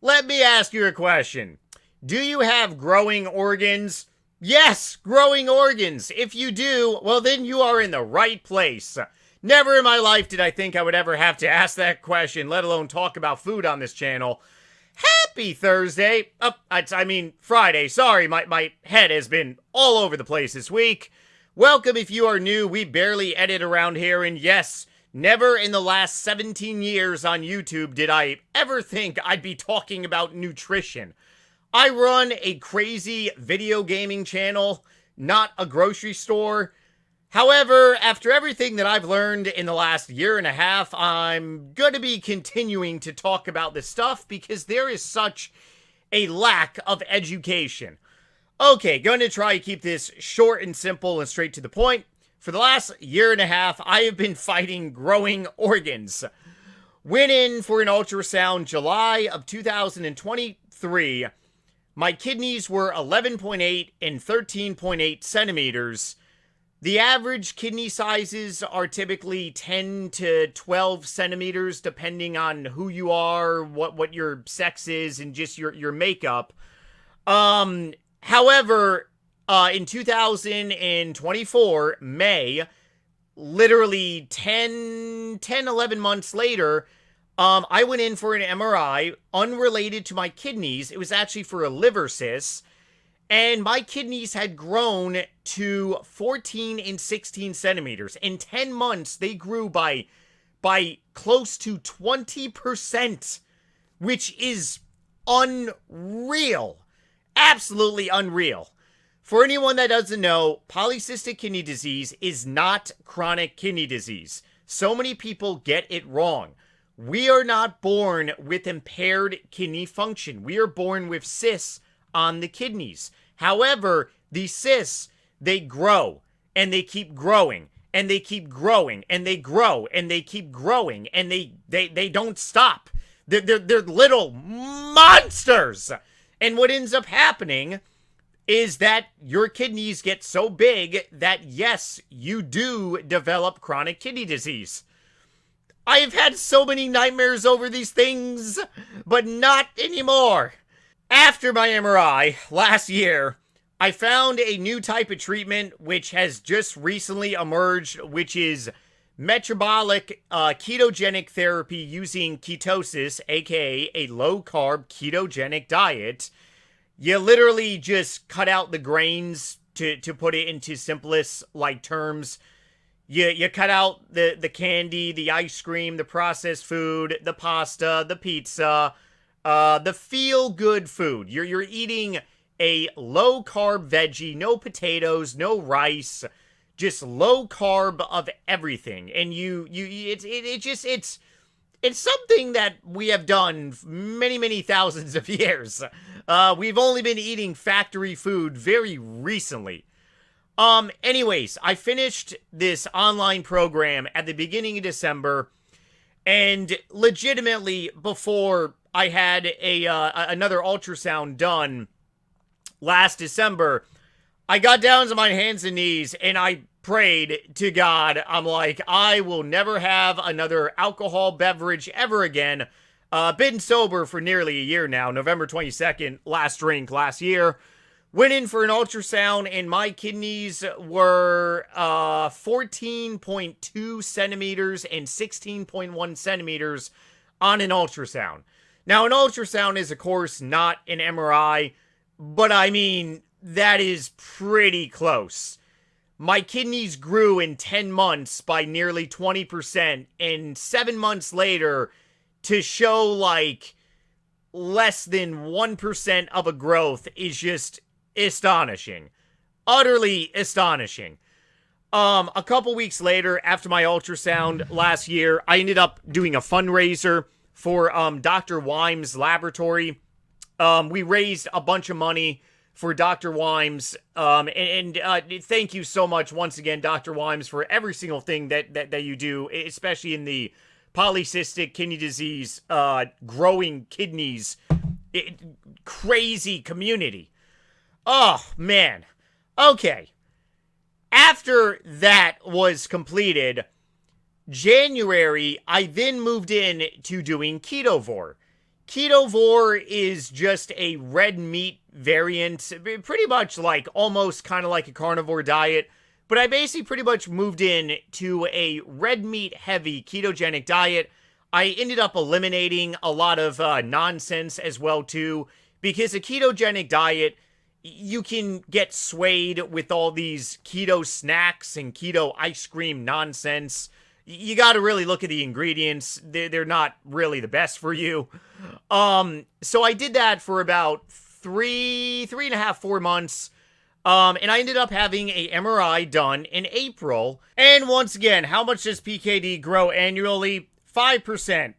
let me ask you a question. Do you have growing organs? Yes, growing organs. If you do, well then you are in the right place. Never in my life did I think I would ever have to ask that question, let alone talk about food on this channel. Happy Thursday. Friday. Sorry, my head has been all over the place this week. Welcome if you are new. We barely edit around here, and yes, never in the last 17 years on YouTube did I ever think I'd be talking about nutrition. I run a crazy video gaming channel, not a grocery store. However, after everything that I've learned in the last year and a half, I'm going to be continuing to talk about this stuff because there is such a lack of education. Okay, going to try to keep this short and simple and straight to the point. For the last year and a half, I have been fighting growing organs. Went in for an ultrasound July of 2023. My kidneys were 11.8 and 13.8 centimeters. The average kidney sizes are typically 10 to 12 centimeters, depending on who you are, what your sex is, and just your makeup. However, in 2024, May, literally 11 months later, I went in for an MRI unrelated to my kidneys. It was actually for a liver cyst. And my kidneys had grown to 14 and 16 centimeters. In 10 months, they grew by close to 20%, which is unreal. Absolutely unreal. For anyone that doesn't know, polycystic kidney disease is not chronic kidney disease. So many people get it wrong. We are not born with impaired kidney function. We are born with cysts on the kidneys. However, these cysts, they grow, and they keep growing, and they keep growing, and they grow, and they keep growing, and they don't stop. They're little monsters. And what ends up happening is that your kidneys get so big that, yes, you do develop chronic kidney disease. I have had so many nightmares over these things, but not anymore. After my MRI last year, I found a new type of treatment which has just recently emerged, which is metabolic ketogenic therapy using ketosis, aka a low-carb ketogenic diet. You literally just cut out the grains to put it into simplest terms. You cut out the candy, the ice cream, the processed food, the pasta, the pizza, the feel-good food. You're eating a low-carb veggie, no potatoes, no rice, just low-carb of everything. And it's something that we have done many, many thousands of years. We've only been eating factory food very recently. Anyways, I finished this online program at the beginning of December, and legitimately, before I had another ultrasound done last December, I got down to my hands and knees, and I prayed to God. I'm like, I will never have another alcohol beverage ever again. Been sober for nearly a year now, November 22nd, last drink last year. Went in for an ultrasound, and my kidneys were 14.2 centimeters and 16.1 centimeters on an ultrasound. Now, an ultrasound is, of course, not an MRI, but I mean, that is pretty close. My kidneys grew in 10 months by nearly 20%, and 7 months later, to show, less than 1% of a growth is just astonishing. Utterly astonishing. A couple weeks later, after my ultrasound last year, I ended up doing a fundraiser for Dr. Wimes' laboratory. We raised a bunch of money for Dr. Wimes, and thank you so much once again, Dr. Wimes, for every single thing that you do, especially in the polycystic kidney disease, growing kidneys, crazy community. Oh, man. Okay. After that was completed, January, I then moved in to doing Ketovore. Ketovore is just a red meat variant, pretty much like almost kind of like a carnivore diet. But I basically pretty much moved in to a red meat heavy ketogenic diet. I ended up eliminating a lot of nonsense as well too, because a ketogenic diet, you can get swayed with all these keto snacks and keto ice cream nonsense. You got to really look at the ingredients. They're not really the best for you. So I did that for about three and a half, 4 months. And I ended up having a MRI done in April. And once again, how much does PKD grow annually? 5%.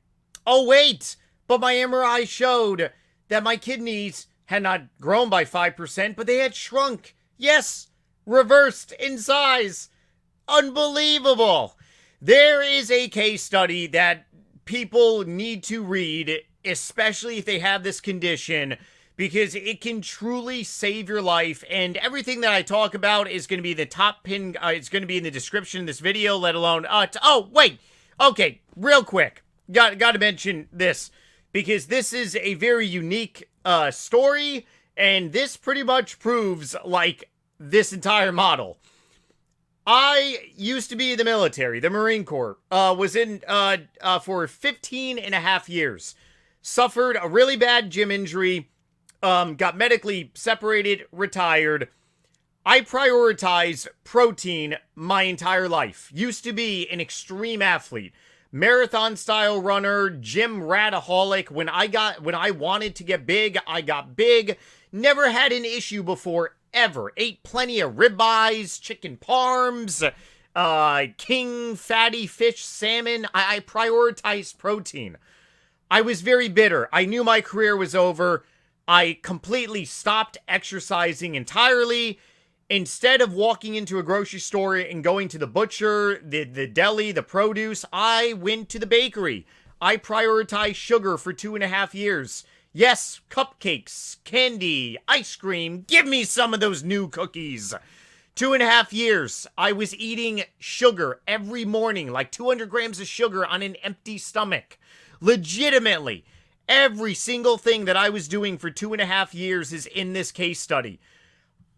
Oh, wait, but my MRI showed that my kidneys had not grown by 5%, but they had shrunk. Yes, reversed in size. Unbelievable. There is a case study that people need to read, especially if they have this condition, because it can truly save your life. And everything that I talk about is going to be the top pin. It's going to be in the description of this video, let alone, oh, wait. Okay, real quick. Got to mention this, because this is a very unique story, and this pretty much proves, like, this entire model. I used to be in the military, the Marine Corps, was in for 15 and a half years. Suffered a really bad gym injury, got medically separated, retired. I prioritize protein my entire life. Used to be an extreme athlete, marathon style runner, gym rataholic. When I wanted to get big, I got big. Never had an issue before, ever. Ate plenty of ribeyes, chicken parms, king fatty fish, salmon. I prioritized protein. I was very bitter. I knew my career was over. I completely stopped exercising entirely. Instead of walking into a grocery store and going to the butcher, the deli, the produce, I went to the bakery. I prioritized sugar for 2.5 years. Yes, cupcakes, candy, ice cream. Give me some of those new cookies. 2.5 years, I was eating sugar every morning, like 200 grams of sugar on an empty stomach. Legitimately, every single thing that I was doing for 2.5 years is in this case study.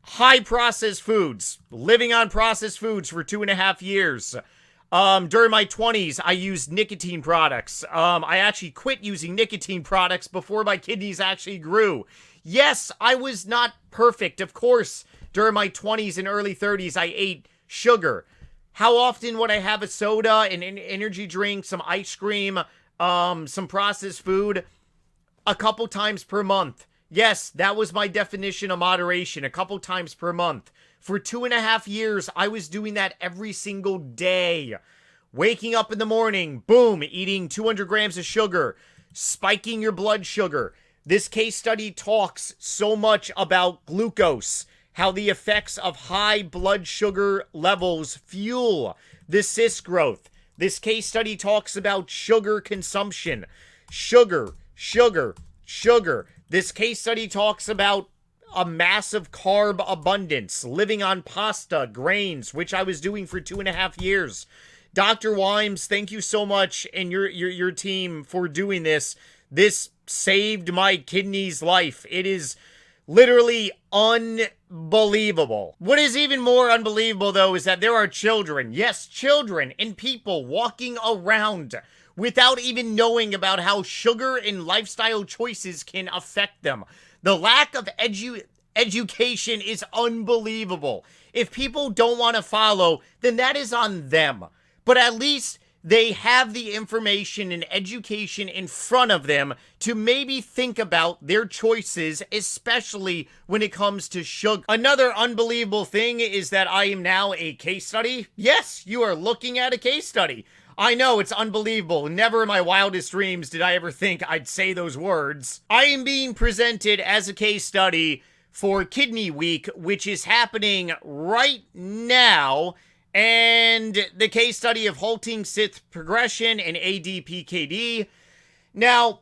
High processed foods, living on processed foods for 2.5 years. During my 20s, I used nicotine products. I actually quit using nicotine products before my kidneys actually grew. Yes, I was not perfect, of course. During my 20s and early 30s, I ate sugar. How often would I have a soda, an energy drink, some ice cream, some processed food? A couple times per month. Yes, that was my definition of moderation, a couple times per month. For 2.5 years, I was doing that every single day. Waking up in the morning, boom, eating 200 grams of sugar, spiking your blood sugar. This case study talks so much about glucose, how the effects of high blood sugar levels fuel the cyst growth. This case study talks about sugar consumption. Sugar. This case study talks about a massive carb abundance, living on pasta, grains, which I was doing for 2.5 years. Dr. Wimes, thank you so much and your team for doing this. This saved my kidney's life. It is literally unbelievable. What is even more unbelievable, though, is that there are children, yes, children and people walking around without even knowing about how sugar and lifestyle choices can affect them. The lack of education is unbelievable. If people don't want to follow, then that is on them. But at least they have the information and education in front of them to maybe think about their choices, especially when it comes to sugar. Another unbelievable thing is that I am now a case study. Yes, you are looking at a case study. I know, it's unbelievable. Never in my wildest dreams did I ever think I'd say those words. I am being presented as a case study for Kidney Week, which is happening right now. And the case study of halting cyst progression and ADPKD. Now,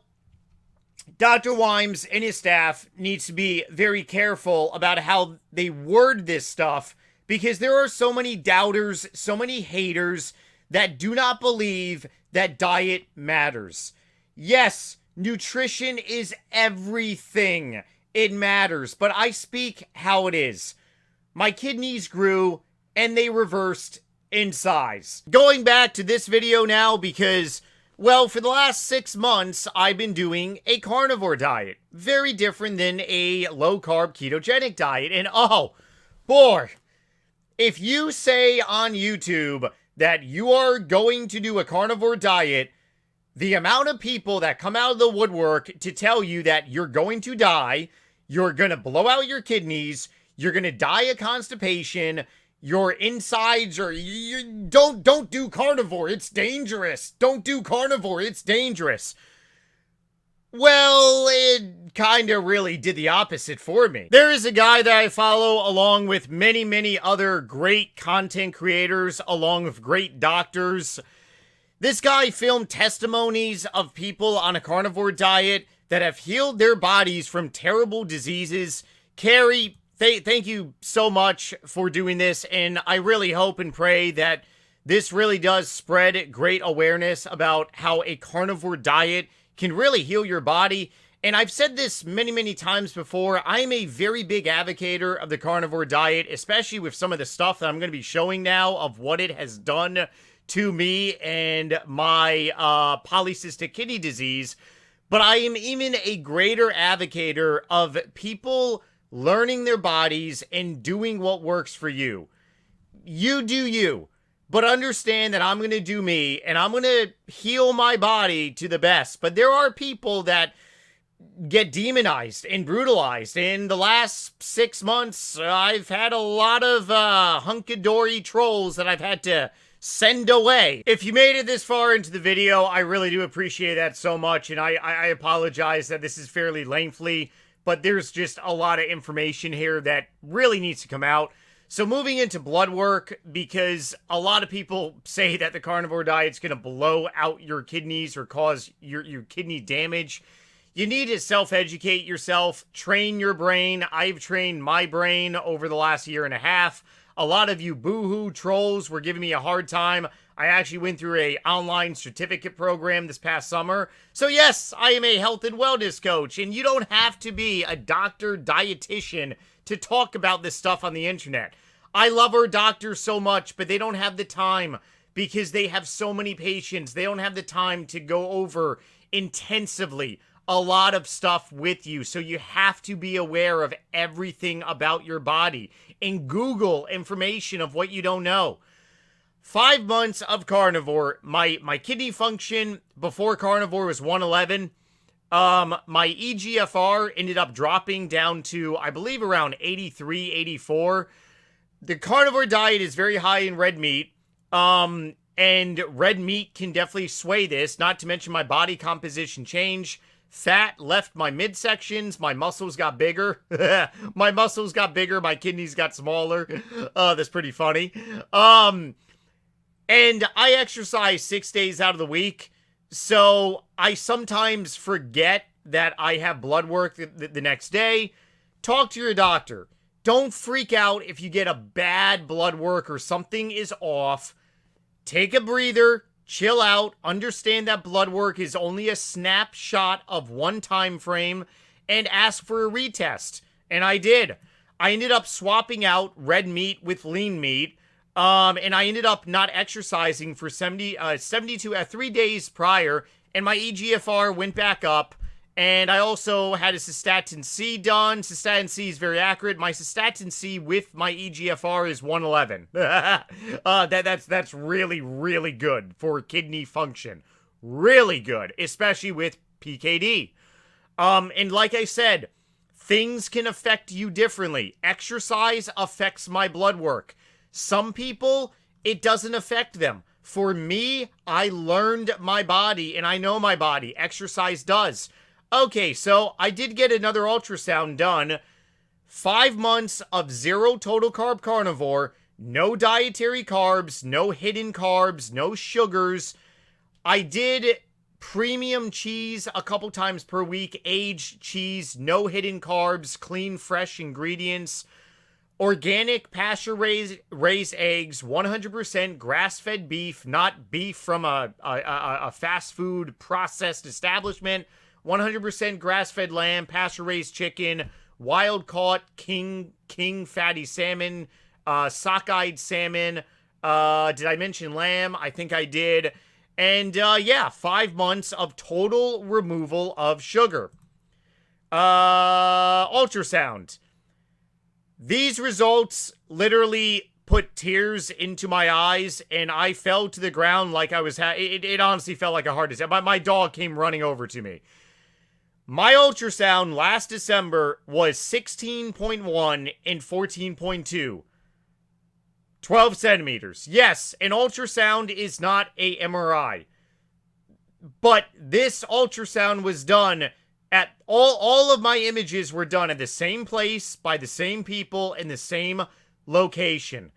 Dr. Wimes and his staff needs to be very careful about how they word this stuff, because there are so many doubters, so many haters that do not believe that diet matters. Yes, Nutrition is everything. It matters, but I speak how it is. My kidneys grew and they reversed in size. Going back to this video now because, well, for the last 6 months, I've been doing a carnivore diet. Very different than a low-carb ketogenic diet. And oh, boy, if you say on YouTube that you are going to do a carnivore diet, the amount of people that come out of the woodwork to tell you that you're going to die, you're going to blow out your kidneys, you're going to die of constipation, your insides are... Don't do carnivore, it's dangerous. Don't do carnivore, it's dangerous. Well, it kind of really did the opposite for me. There is a guy that I follow along with many, many other great content creators, along with great doctors. This guy filmed testimonies of people on a carnivore diet that have healed their bodies from terrible diseases. Carrie, thank you so much for doing this, and I really hope and pray that this really does spread great awareness about how a carnivore diet can really heal your body. And I've said this many, many times before, I am a very big advocate of the carnivore diet, especially with some of the stuff that I'm going to be showing now of what it has done to me and my polycystic kidney disease. But I am even a greater advocate of people learning their bodies and doing what works for you. You do you, but understand that I'm going to do me and I'm going to heal my body to the best. But there are people that get demonized and brutalized. In the last 6 months, I've had a lot of hunky-dory trolls that I've had to send away. If you made it this far into the video, I really do appreciate that so much, and I apologize that this is fairly lengthy, but there's just a lot of information here that really needs to come out. So moving into blood work, because a lot of people say that the carnivore diet's going to blow out your kidneys or cause your kidney damage. You need to self-educate yourself, train your brain. I've trained my brain over the last 1.5 years. A lot of you boohoo trolls were giving me a hard time. I actually went through a online certificate program this past summer. So yes, I am a health and wellness coach, and you don't have to be a doctor, dietitian to talk about this stuff on the internet. I love our doctors so much, but they don't have the time because they have so many patients. They don't have the time to go over intensively a lot of stuff with you. So you have to be aware of everything about your body and Google information of what you don't know. 5 months of carnivore, my kidney function before carnivore was 111. My EGFR ended up dropping down to, I believe, around 83, 84. The carnivore diet is very high in red meat. And red meat can definitely sway this, not to mention my body composition change. Fat left my midsections. My muscles got bigger. My muscles got bigger. My kidneys got smaller. That's pretty funny. And I exercise 6 days out of the week. So I sometimes forget that I have blood work the next day. Talk to your doctor. Don't freak out if you get a bad blood work or something is off. Take a breather. Chill out, understand that blood work is only a snapshot of one time frame, and ask for a retest. And I did. I ended up swapping out red meat with lean meat, and I ended up not exercising for 3 days prior, and my EGFR went back up, and I also had a cystatin C done. Cystatin C is very accurate. My cystatin C with my EGFR is 111. That's really, really good for kidney function. Really good, especially with PKD. And like I said, things can affect you differently. Exercise affects my blood work. Some people, it doesn't affect them. For me, I learned my body, and I know my body. Exercise does. Okay, so I did get another ultrasound done. 5 months of zero total carb carnivore, no dietary carbs, no hidden carbs, no sugars. I did premium cheese a couple times per week, aged cheese, no hidden carbs, clean, fresh ingredients, organic pasture-raised eggs, 100% grass-fed beef, not beef from a fast food processed establishment. 100% grass-fed lamb, pasture-raised chicken, wild-caught king fatty salmon, sockeyed salmon. Did I mention lamb? I think I did. And yeah, 5 months of total removal of sugar. Ultrasound. These results literally put tears into my eyes, and I fell to the ground like I was it honestly felt like a heart attack. My dog came running over to me. My ultrasound last December was 16.1 and 14.2. 12 centimeters. Yes, an ultrasound is not a MRI. But this ultrasound was done at all of my images were done at the same place, by the same people, in the same location.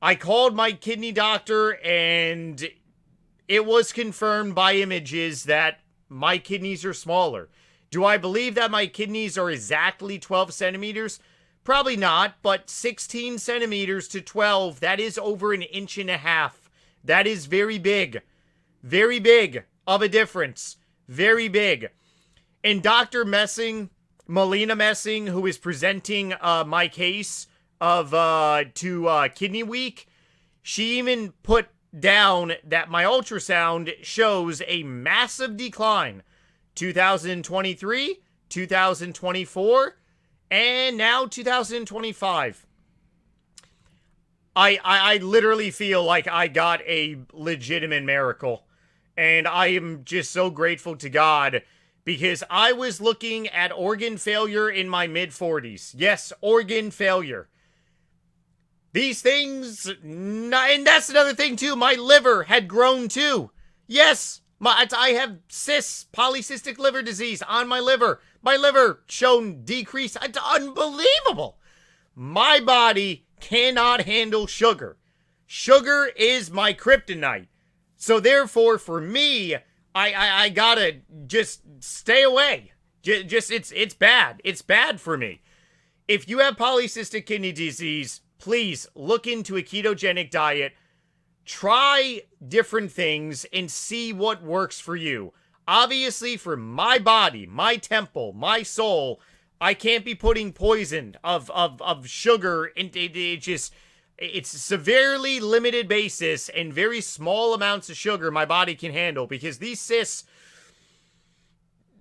I called my kidney doctor, and it was confirmed by images that my kidneys are smaller. Do I believe that my kidneys are exactly 12 centimeters? Probably not, but 16 centimeters to 12, that is over 1.5 inches. That is very big. Very big of a difference. Very big. And Dr. Melina Messing, who is presenting my case of to Kidney Week, she even put down that my ultrasound shows a massive decline. 2023, 2024, and now 2025. I literally feel like I got a legitimate miracle. And I am just so grateful to God, because I was looking at organ failure in my mid-40s. Yes, organ failure. These things, and that's another thing too, my liver had grown too. Yes, I have polycystic liver disease on my liver. My liver shown decrease. It's unbelievable. My body cannot handle sugar. Sugar is my kryptonite. So therefore, for me, I gotta just stay away. It's bad. It's bad for me. If you have polycystic kidney disease, please look into a ketogenic diet. Try different things and see what works for you. Obviously, for my body, my temple, my soul, I can't be putting poison of sugar into it. It's severely limited basis and very small amounts of sugar my body can handle, because these cysts,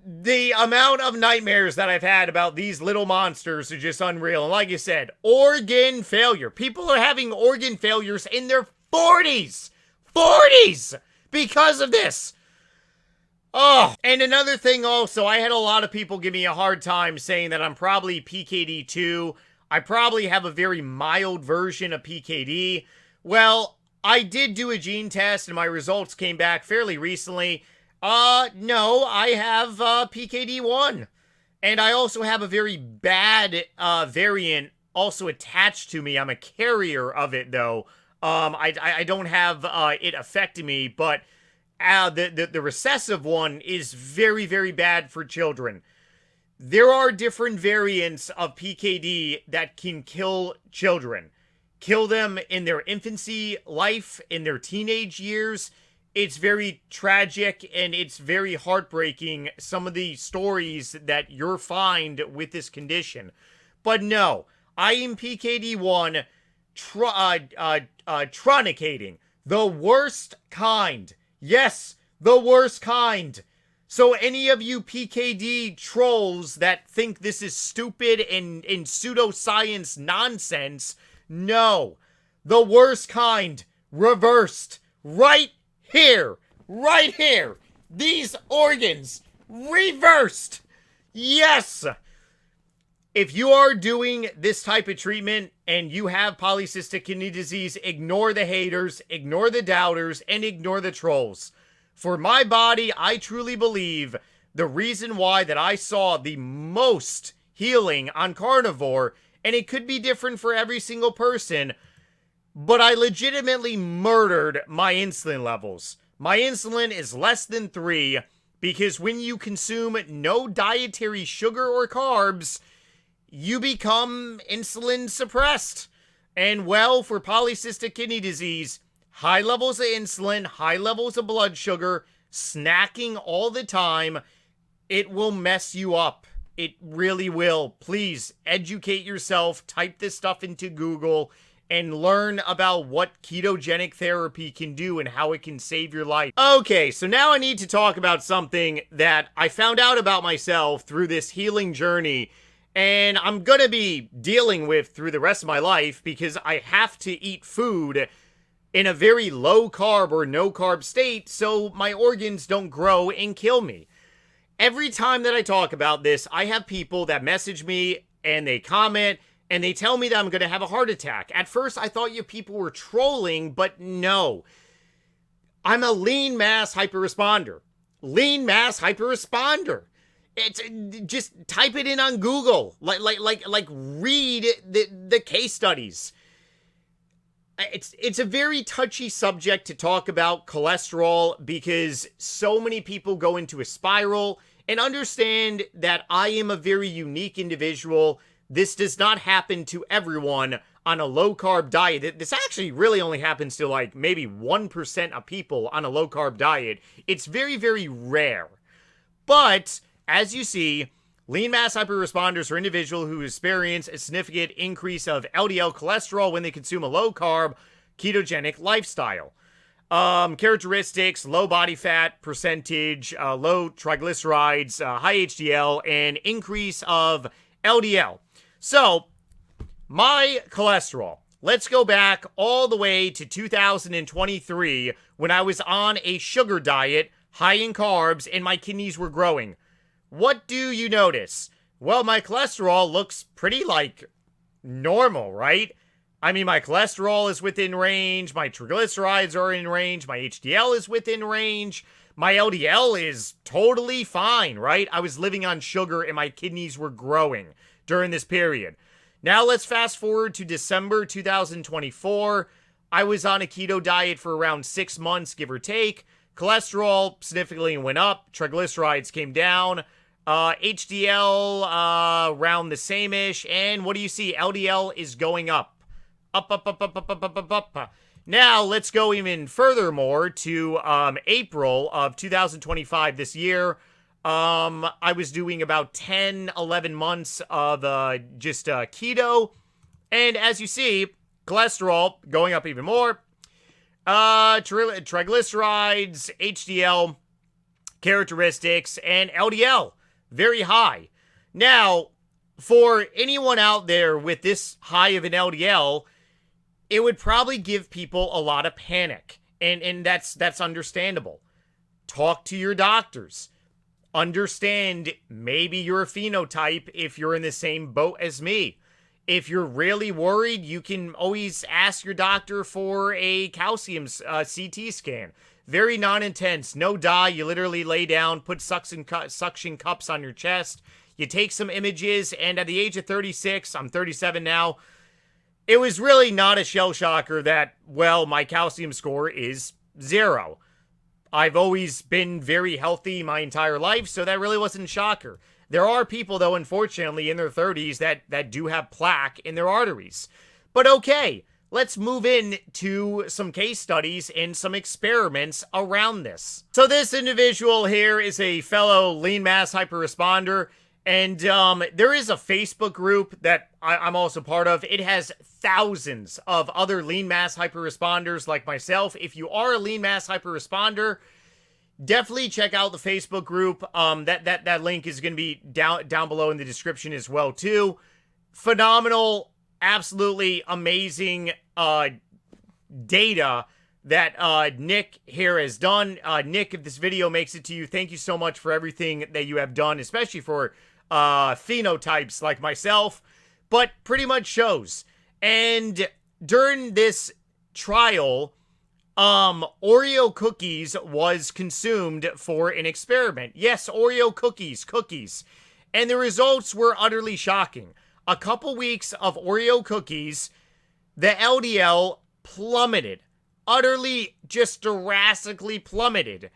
the amount of nightmares that I've had about these little monsters are just unreal. And like I said, organ failure. People are having organ failures in their 40s. 40s! Because of this. Oh, and another thing also, I had a lot of people give me a hard time saying that I'm probably PKD2. I probably have a very mild version of PKD. Well, I did do a gene test and my results came back fairly recently. No, I have PKD1. And I also have a very bad variant also attached to me. I'm a carrier of it, though. I don't have it affecting me, but the recessive one is very, very bad for children. There are different variants of PKD that can kill children. Kill them in their infancy life, in their teenage years. It's very tragic and it's very heartbreaking, some of the stories that you'll find with this condition. But no, I am PKD1 tronicating. The worst kind. Yes, the worst kind. So any of you PKD trolls that think this is stupid and pseudoscience nonsense, no. The worst kind. Reversed. Right here. Right here. These organs. Reversed. Yes. If you are doing this type of treatment and you have polycystic kidney disease, ignore the haters, ignore the doubters, and ignore the trolls. For my body, I truly believe the reason why that I saw the most healing on Carnivore, and it could be different for every single person, but I legitimately murdered my insulin levels. My insulin is less than 3 because when you consume no dietary sugar or carbs, you become insulin suppressed. And well, for polycystic kidney disease, high levels of insulin, high levels of blood sugar, snacking all the time, It will mess you up. It really will. Please educate yourself, type this stuff into Google, and learn about what ketogenic therapy can do and how it can save your life. Okay, so now I need to talk about something that I found out about myself through this healing journey, and I'm gonna be dealing with through the rest of my life because I have to eat food in a very low carb or no carb state so my organs don't grow and kill me. Every time that I talk about this, I have people that message me and they comment and they tell me that I'm going to have a heart attack. At first, I thought you people were trolling, but no. I'm a lean mass hyperresponder. Lean mass hyperresponder. It's just type it in on Google. Like read the case studies. It's a very touchy subject to talk about cholesterol because so many people go into a spiral, and understand that I am a very unique individual. This does not happen to everyone on a low carb diet. This actually really only happens to like maybe 1% of people on a low carb diet. It's very, very rare. But as you see, lean mass hyperresponders are individuals who experience a significant increase of LDL cholesterol when they consume a low-carb, ketogenic lifestyle. Characteristics: low body fat percentage, low triglycerides, high HDL, and increase of LDL. So, my cholesterol. Let's go back all the way to 2023 when I was on a sugar diet, high in carbs, and my kidneys were growing. What do you notice? Well, my cholesterol looks pretty, like, normal, right? I mean, my cholesterol is within range, my triglycerides are in range, my HDL is within range, my LDL is totally fine, right? I was living on sugar and my kidneys were growing during this period. Now let's fast forward to December 2024. I was on a keto diet for around 6 months, give or take. Cholesterol significantly went up, triglycerides came down, HDL around the same-ish, and what do you see? LDL is going up. Up. Now, let's go even furthermore to April of 2025 this year. I was doing about 10, 11 months of just keto, and as you see, cholesterol going up even more. Triglycerides, HDL, characteristics, and LDL very high. Now, for anyone out there with this high of an LDL, it would probably give people a lot of panic, and that's understandable. Talk to your doctors. Understand maybe you're a phenotype if you're in the same boat as me. If you're really worried, you can always ask your doctor for a calcium CT scan. Very non-intense, no dye. You literally lay down, put suction cups on your chest. You take some images, and at the age of 36, I'm 37 now, it was really not a shell shocker that, well, my calcium score is 0. I've always been very healthy my entire life, so that really wasn't a shocker. There are people, though, unfortunately, in their 30s that do have plaque in their arteries. But okay, let's move into some case studies and some experiments around this. So this individual here is a fellow lean mass hyperresponder, and there is a Facebook group that I'm also part of. It has thousands of other lean mass hyperresponders like myself. If you are a lean mass hyperresponder, definitely check out the Facebook group. That link is going to be down below in the description as well too. Phenomenal, absolutely amazing data that Nick here has done. Nick, if this video makes it to you, thank you so much for everything that you have done, especially for phenotypes like myself, but pretty much shows. And during this trial, Oreo cookies was consumed for an experiment. Yes, Oreo cookies. And the results were utterly shocking. A couple weeks of Oreo cookies, the LDL plummeted. Utterly, just drastically plummeted.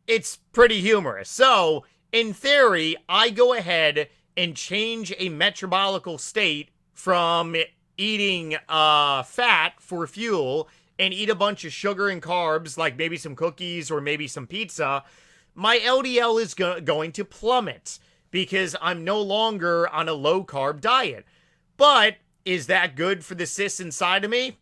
It's pretty humorous. So, in theory, I go ahead and change a metabolical state from eating fat for fuel and eat a bunch of sugar and carbs, like maybe some cookies or maybe some pizza. my LDL is going to plummet because I'm no longer on a low-carb diet. But is that good for the cysts inside of me?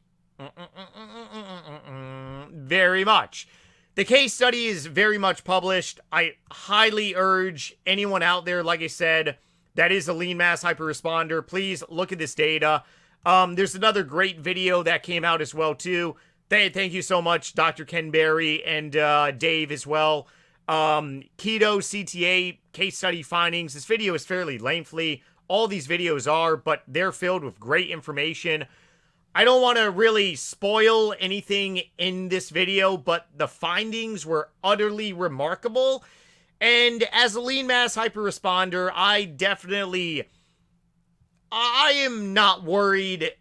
Very much. The case study is very much published. I highly urge anyone out there, like I said, that is a lean mass hyperresponder, please look at this data. There's another great video that came out as well, too. Thank you so much, Dr. Ken Berry and Dave as well. Keto CTA case study findings. This video is fairly lengthy. All these videos are, but they're filled with great information. I don't want to really spoil anything in this video, but the findings were utterly remarkable. And as a lean mass hyperresponder, I am not worried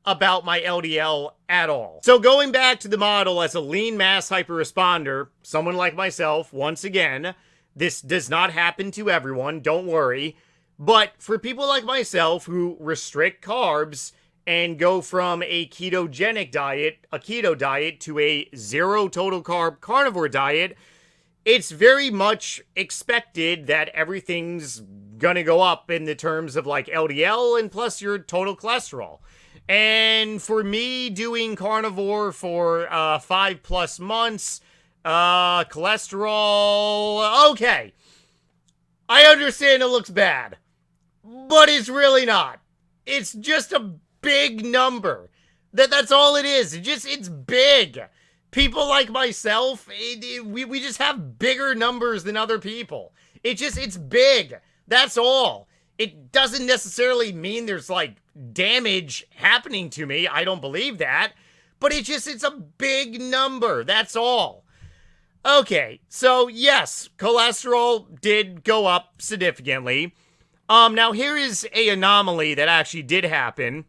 about my LDL at all. So going back to the model as a lean mass hyperresponder, someone like myself, once again, this does not happen to everyone, don't worry. But for people like myself who restrict carbs and go from a ketogenic diet, a keto diet, to a zero total carb carnivore diet, it's very much expected that everything's gonna go up in the terms of like LDL and plus your total cholesterol. And for me doing carnivore for 5+ months, cholesterol, okay. I understand it looks bad, but it's really not. It's just a big number. That's all it is. It's big. People like myself, we just have bigger numbers than other people. It's big. That's all. It doesn't necessarily mean there's like damage happening to me. I don't believe that. But it's a big number. That's all. Okay, so yes, cholesterol did go up significantly. Now here is a anomaly that actually did happen.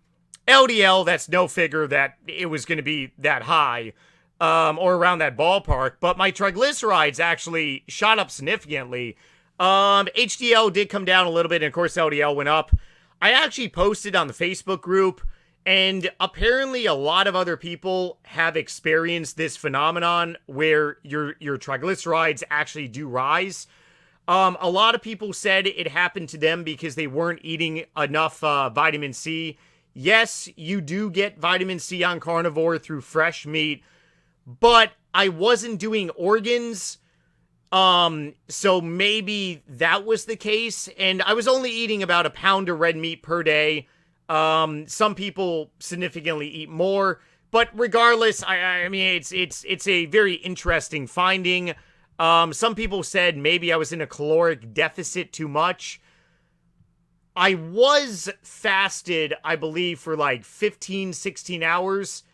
LDL, that's no figure that it was going to be that high, or around that ballpark, but my triglycerides actually shot up significantly. HDL did come down a little bit, and of course LDL went up. I actually posted on the Facebook group, and apparently a lot of other people have experienced this phenomenon where your triglycerides actually do rise. A lot of people said it happened to them because they weren't eating enough vitamin C. Yes, you do get vitamin C on carnivore through fresh meat, but I wasn't doing organs, so maybe that was the case, and I was only eating about a pound of red meat per day. Some people significantly eat more, but regardless, I mean, it's a very interesting finding. Some people said maybe I was in a caloric deficit too much. I was fasted, I believe, for like 15, 16 hours.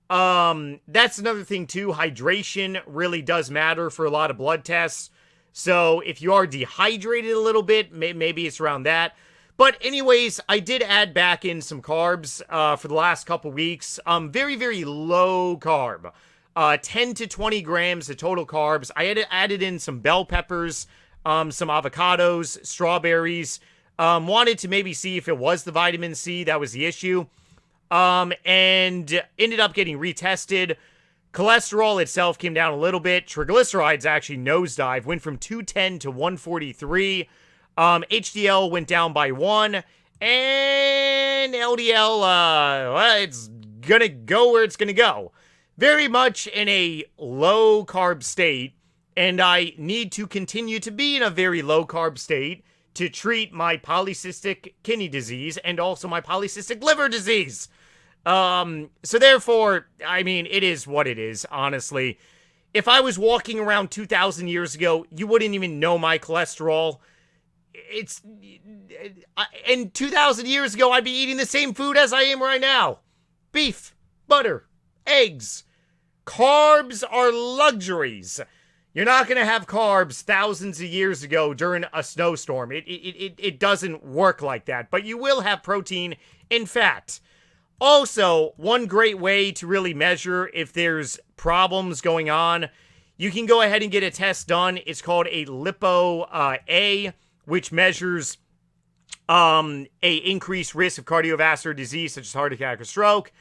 That's another thing too. Hydration really does matter for a lot of blood tests. So if you are dehydrated a little bit, maybe it's around that. But anyways, I did add back in some carbs for the last couple weeks. Very, very low carb. 10 to 20 grams of total carbs. I had added in some bell peppers, some avocados, strawberries. Wanted to maybe see if it was the vitamin C that was the issue. And ended up getting retested. Cholesterol itself came down a little bit. Triglycerides actually nosedive, went from 210 to 143. HDL went down by 1. And LDL, well, it's gonna go where it's gonna go. Very much in a low carb state, and I need to continue to be in a very low carb state to treat my polycystic kidney disease and also my polycystic liver disease. So therefore, I mean, it is what it is, honestly. If I was walking around 2,000 years ago, you wouldn't even know my cholesterol. And 2,000 years ago, I'd be eating the same food as I am right now. Beef, butter, eggs. Carbs are luxuries. You're not going to have carbs thousands of years ago during a snowstorm. It doesn't work like that. But you will have protein and fat. Also, one great way to really measure if there's problems going on, you can go ahead and get a test done. It's called a Lipo-A, which measures a increased risk of cardiovascular disease such as heart attack or stroke.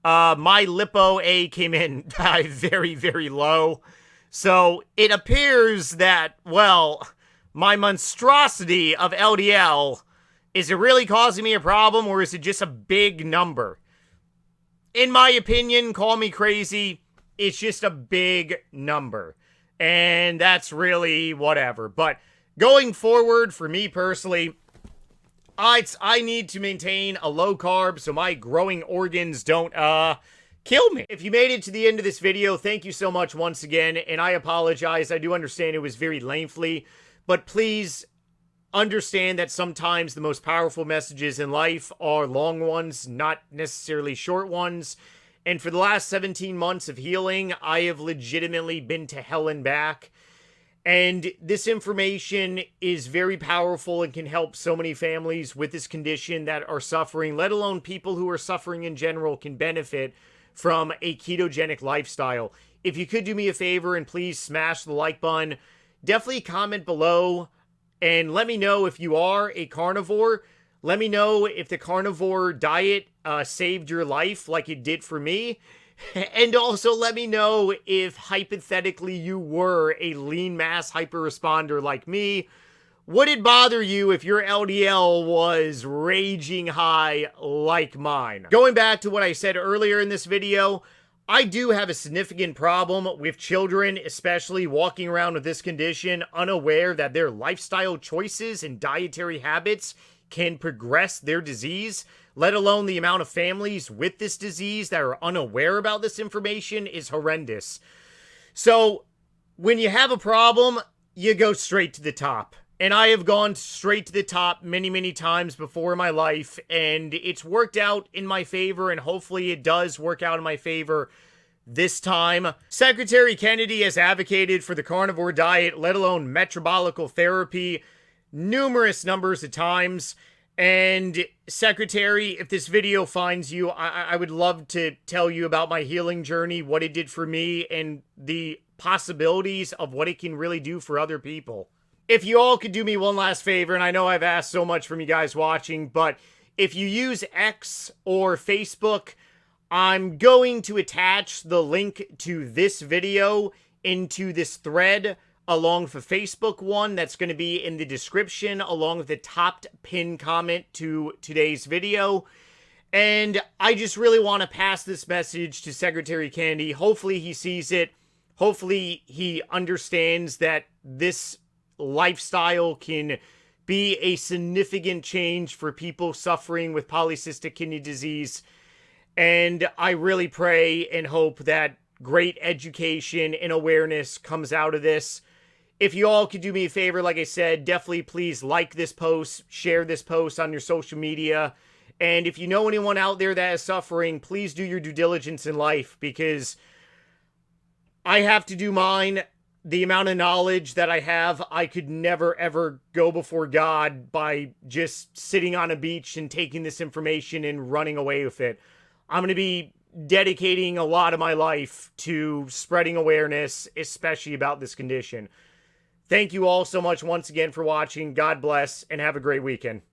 My Lipo-A came in very, very low. So it appears that, well, my monstrosity of LDL, is it really causing me a problem, or is it just a big number? In my opinion, call me crazy, it's just a big number. And that's really whatever. But going forward, for me personally, I need to maintain a low carb so my growing organs don't, kill me. If you made it to the end of this video, thank you so much once again, and I apologize. I do understand it was very lengthy, but please understand that sometimes the most powerful messages in life are long ones, not necessarily short ones. And for the last 17 months of healing, I have legitimately been to hell and back. And this information is very powerful and can help so many families with this condition that are suffering, let alone people who are suffering in general can benefit from a ketogenic lifestyle. If you could do me a favor and please smash the like button, definitely comment below and let me know if you are a carnivore. Let me know if the carnivore diet saved your life like it did for me. And also let me know if hypothetically you were a lean mass hyperresponder like me. Would it bother you if your LDL was raging high like mine? Going back to what I said earlier in this video, I do have a significant problem with children, especially walking around with this condition, unaware that their lifestyle choices and dietary habits can progress their disease, let alone the amount of families with this disease that are unaware about this information is horrendous. So, when you have a problem, you go straight to the top. And I have gone straight to the top many, many times before in my life, and it's worked out in my favor, and hopefully it does work out in my favor this time. Secretary Kennedy has advocated for the carnivore diet, let alone metabolical therapy, numerous numbers of times. And Secretary, if this video finds you, I would love to tell you about my healing journey, what it did for me, and the possibilities of what it can really do for other people. If you all could do me one last favor, and I know I've asked so much from you guys watching, but if you use X or Facebook, I'm going to attach the link to this video into this thread along with the Facebook one that's going to be in the description along with the top pinned comment to today's video. And I just really want to pass this message to Secretary Kennedy. Hopefully he sees it. Hopefully he understands that this lifestyle can be a significant change for people suffering with polycystic kidney disease. And I really pray and hope that great education and awareness comes out of this. If you all could do me a favor, like I said, definitely please like this post, share this post on your social media. And if you know anyone out there that is suffering, please do your due diligence in life, because I have to do mine. The amount of knowledge that I have, I could never ever go before God by just sitting on a beach and taking this information and running away with it. I'm going to be dedicating a lot of my life to spreading awareness, especially about this condition. Thank you all so much once again for watching. God bless, and have a great weekend.